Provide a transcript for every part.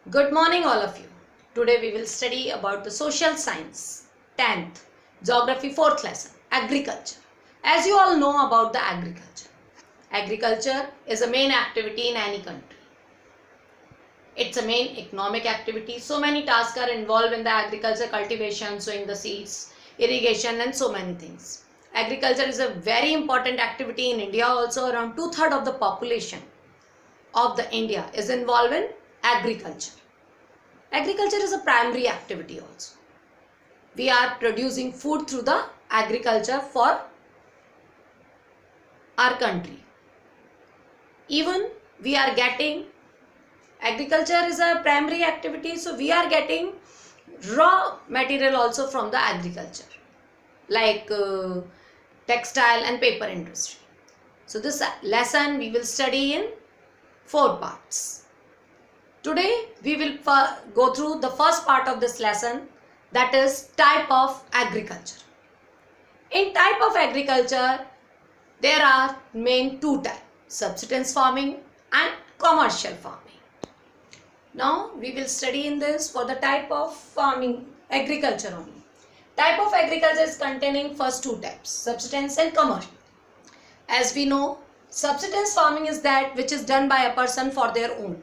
Good morning all of you. Today we will study about the social science 10th geography 4th lesson agriculture. As you all know about the agriculture. Agriculture is a main activity in any country. It's a main economic activity. So many tasks are involved in the agriculture: cultivation, sowing the seeds, irrigation and so many things. Agriculture is a very important activity in India. Also around 2/3 of the population of the India is involved in agriculture. Agriculture is a primary activity also. We are producing food through the agriculture for our country. Even we are getting, agriculture is a primary activity, so we are getting raw material also from the agriculture, like textile and paper industry. So this lesson we will study in 4 parts. Today we will go through the first part of this lesson, that is type of agriculture. In type of agriculture there are main 2 types: subsistence farming and commercial farming. Now we will study in this for the type of farming agriculture only. Type of agriculture is containing first 2 types: subsistence and commercial. As we know, subsistence farming is that which is done by a person for their own.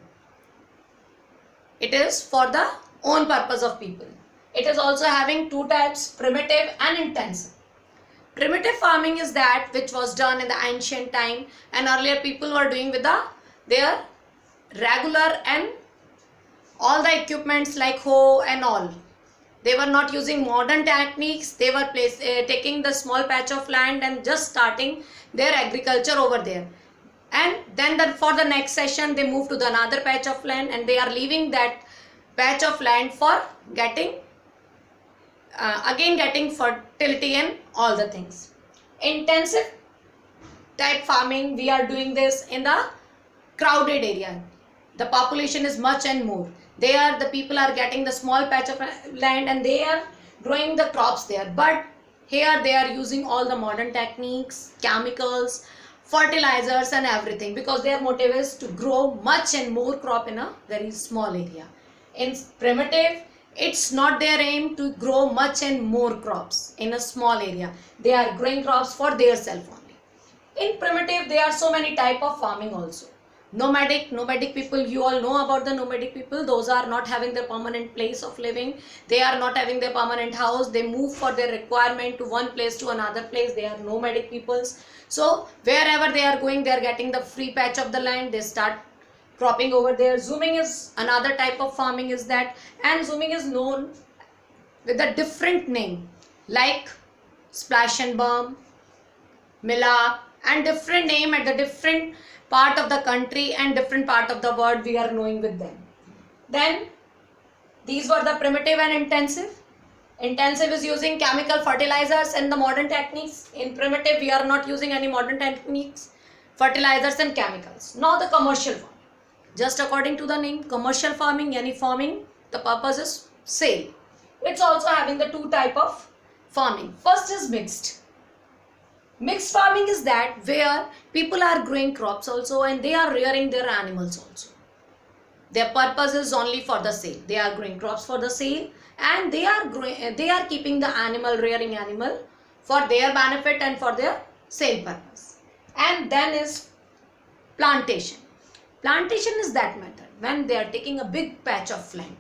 It is for the own purpose of people. It is also having 2 types: primitive and intensive. Primitive farming is that which was done in the ancient time, and earlier people were doing with their regular and all the equipments like hoe and all. They were not using modern techniques. They were taking the small patch of land and just starting their agriculture over there. And then for the next session they move to the another patch of land, and they are leaving that patch of land for getting fertility and all the things. Intensive type farming, we are doing this in the crowded area. The population is much and more. The people are getting the small patch of land and they are growing the crops there. But here they are using all the modern techniques, chemicals, fertilizers and everything, because their motive is to grow much and more crop in a very small area. In primitive, it's not their aim to grow much and more crops in a small area. They are growing crops for their self only. In primitive, there are so many type of farming also. Nomadic people, you all know about the nomadic people. Those are not having their permanent place of living. They are not having their permanent house. They move for their requirement to one place to another place. They are nomadic peoples. So wherever they are going, they are getting the free patch of the land. They start cropping over there. Zooming is another type of farming is that, and zooming is known with a different name like splash and burn, millap, and different name at the different part of the country and different part of the world we are knowing with them. Then these were the primitive and intensive. Intensive is using chemical fertilizers and the modern techniques. In primitive we are not using any modern techniques, fertilizers and chemicals. Now the commercial farming. Just according to the name, commercial farming, any farming, the purpose is sale. It's also having the 2 type of farming. First is mixed. Mixed farming is that where people are growing crops also and they are rearing their animals also. Their purpose is only for the sale. They are growing crops for the sale, and they are keeping the rearing animal for their benefit and for their sale purpose. And then is plantation. Plantation is that method when they are taking a big patch of land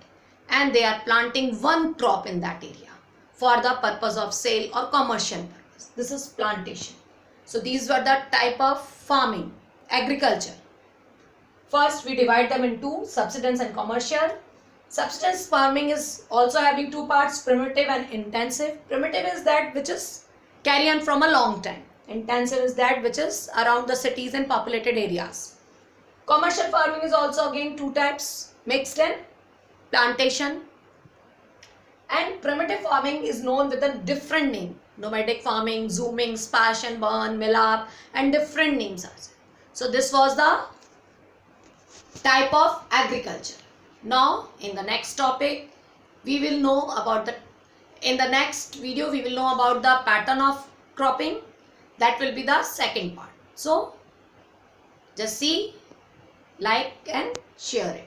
and they are planting one crop in that area for the purpose of sale or commercial purpose. This is plantation. So these were the type of farming, agriculture. First we divide them into subsistence and commercial. Subsistence farming is also having 2 parts: primitive and intensive. Primitive is that which is carry on from a long time. Intensive is that which is around the cities and populated areas. Commercial farming is also again 2 types: mixed and plantation. And primitive farming is known with a different name: nomadic farming, zooming, splash and burn, millap, and different names also. So this was the type of agriculture. Now in the next topic we will know about in the next video we will know about the pattern of cropping. That will be the second part. So just see, like and share it.